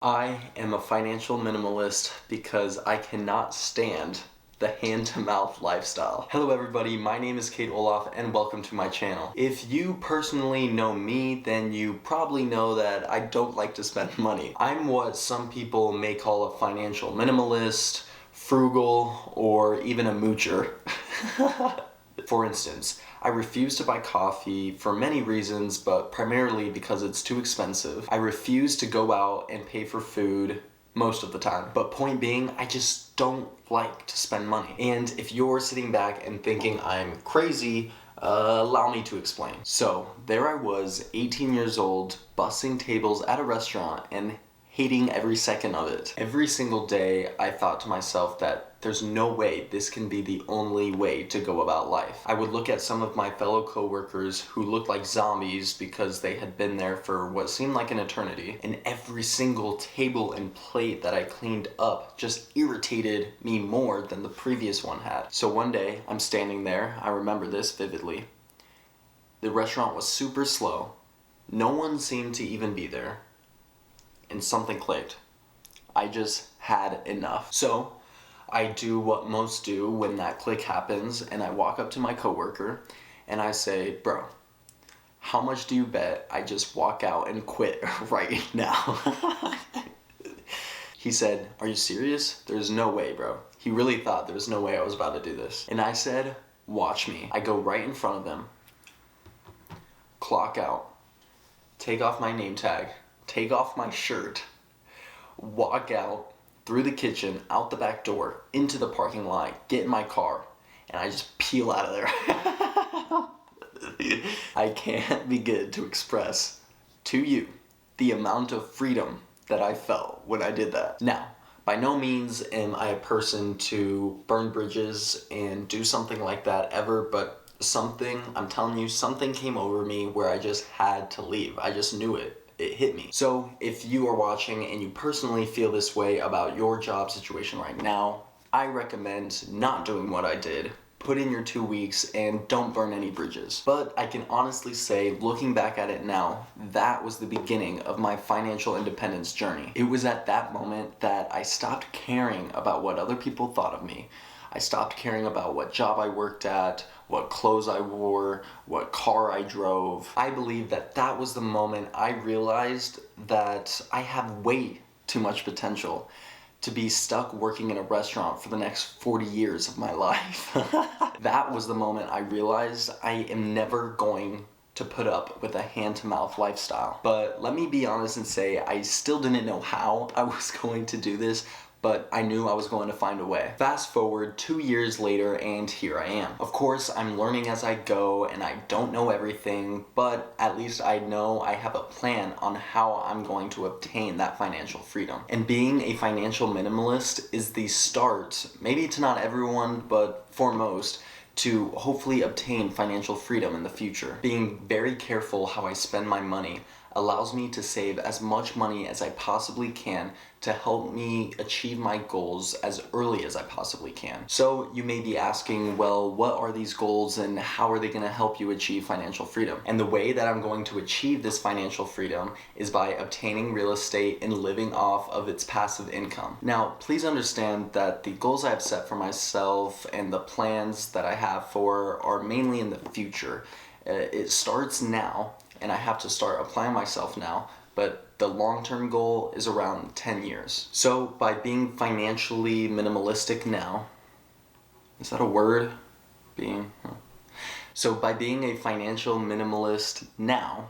I am a financial minimalist because I cannot stand the hand-to-mouth lifestyle. Hello everybody, my name is Kate Olaf and welcome to my channel. If you personally know me, then you probably know that I don't like to spend money. I'm what some people may call a financial minimalist, frugal, or even a moocher. For instance, I refuse to buy coffee for many reasons, but primarily because it's too expensive. I refuse to go out and pay for food most of the time. But point being, I just don't like to spend money. And if you're sitting back and thinking I'm crazy, allow me to explain. So, there I was, 18 years old, bussing tables at a restaurant and hating every second of it. Every single day, I thought to myself that there's no way this can be the only way to go about life. I would look at some of my fellow coworkers who looked like zombies because they had been there for what seemed like an eternity, and every single table and plate that I cleaned up just irritated me more than the previous one had. So one day, I'm standing there, I remember this vividly. The restaurant was super slow, no one seemed to even be there, and something clicked. I just had enough. So I do what most do when that click happens, and I walk up to my coworker and I say, bro, how much do you bet I just walk out and quit right now? He said, are you serious? There's no way, bro. He really thought there was no way I was about to do this. And I said, watch me. I go right in front of them, clock out, take off my name tag, take off my shirt, walk out through the kitchen, out the back door, into the parking lot, get in my car, and I just peel out of there. I can't begin to express to you the amount of freedom that I felt when I did that. Now, by no means am I a person to burn bridges and do something like that ever, but I'm telling you, something came over me where I just had to leave. I just knew it. It hit me. So if you are watching and you personally feel this way about your job situation right now, I recommend not doing what I did. Put in your 2 weeks and don't burn any bridges. But I can honestly say, looking back at it now, that was the beginning of my financial independence journey. It was at that moment that I stopped caring about what other people thought of me. I stopped caring about what job I worked at, what clothes I wore, what car I drove. I believe that that was the moment I realized that I have way too much potential to be stuck working in a restaurant for the next 40 years of my life. That was the moment I realized I am never going to put up with a hand-to-mouth lifestyle. But let me be honest and say I still didn't know how I was going to do this, but I knew I was going to find a way. Fast forward 2 years later and here I am. Of course, I'm learning as I go and I don't know everything, but at least I know I have a plan on how I'm going to obtain that financial freedom. And being a financial minimalist is the start, maybe to not everyone, but for most, to hopefully obtain financial freedom in the future. Being very careful how I spend my money allows me to save as much money as I possibly can to help me achieve my goals as early as I possibly can. So you may be asking, well, what are these goals and how are they going to help you achieve financial freedom? And the way that I'm going to achieve this financial freedom is by obtaining real estate and living off of its passive income. Now, please understand that the goals I have set for myself and the plans that I have for are mainly in the future. It starts now, and I have to start applying myself now, but the long-term goal is around 10 years. So by being financially minimalistic now, is that a word? So by being a financial minimalist now,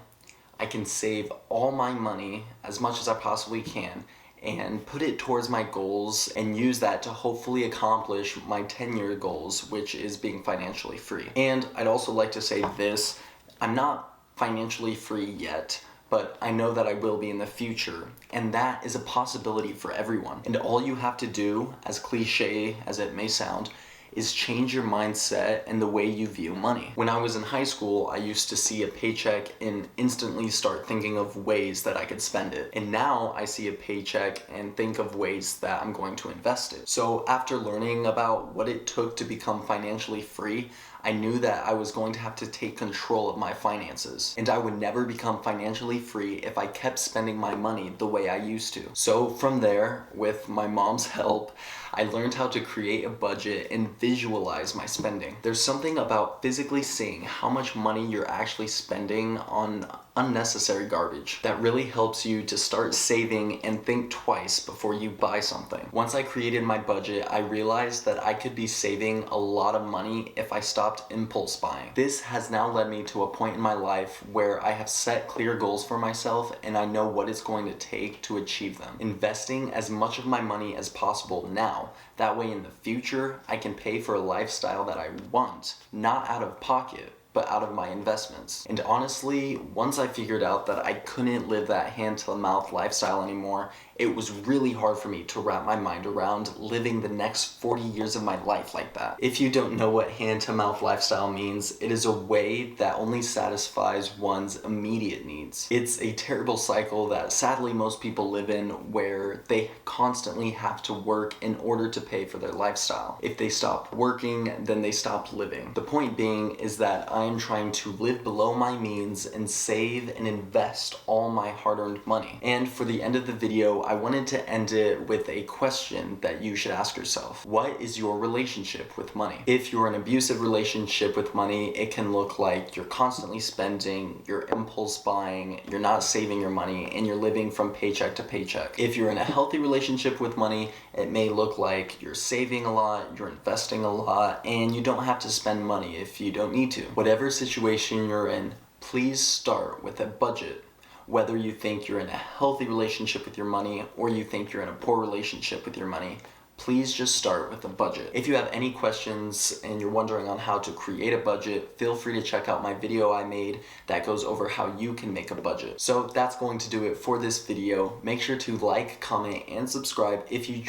I can save all my money as much as I possibly can and put it towards my goals and use that to hopefully accomplish my 10-year goals, which is being financially free. And I'd also like to say this, I'm not financially free yet, but I know that I will be in the future, and that is a possibility for everyone. And all you have to do, as cliche as it may sound, is change your mindset and the way you view money. When I was in high school, I used to see a paycheck and instantly start thinking of ways that I could spend it. And now I see a paycheck and think of ways that I'm going to invest it. So after learning about what it took to become financially free, I knew that I was going to have to take control of my finances, and I would never become financially free if I kept spending my money the way I used to. So from there, with my mom's help, I learned how to create a budget and visualize my spending. There's something about physically seeing how much money you're actually spending on unnecessary garbage that really helps you to start saving and think twice before you buy something. Once I created my budget, I realized that I could be saving a lot of money if I stopped impulse buying. This has now led me to a point in my life where I have set clear goals for myself and I know what it's going to take to achieve them. Investing as much of my money as possible now, that way in the future I can pay for a lifestyle that I want, not out of pocket, but out of my investments. And honestly, once I figured out that I couldn't live that hand-to-the-mouth lifestyle anymore, it was really hard for me to wrap my mind around living the next 40 years of my life like that. If you don't know what hand-to-mouth lifestyle means, it is a way that only satisfies one's immediate needs. It's a terrible cycle that sadly most people live in, where they constantly have to work in order to pay for their lifestyle. If they stop working, then they stop living. The point being is that I am trying to live below my means and save and invest all my hard-earned money. And for the end of the video, I wanted to end it with a question that you should ask yourself. What is your relationship with money? If you're in an abusive relationship with money, it can look like you're constantly spending, you're impulse buying, you're not saving your money, and you're living from paycheck to paycheck. If you're in a healthy relationship with money, it may look like you're saving a lot, you're investing a lot, and you don't have to spend money if you don't need to. Whatever situation you're in, please start with a budget. Whether you think you're in a healthy relationship with your money or you think you're in a poor relationship with your money, please just start with a budget. If you have any questions and you're wondering on how to create a budget, feel free to check out my video I made that goes over how you can make a budget. So that's going to do it for this video. Make sure to like, comment, and subscribe if you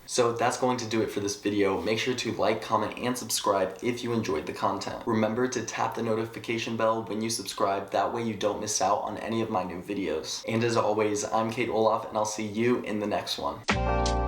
So that's going to do it for this video. Make sure to like, comment, and subscribe if you enjoyed the content. Remember to tap the notification bell when you subscribe, that way you don't miss out on any of my new videos. And as always, I'm Kate Olaf, and I'll see you in the next one.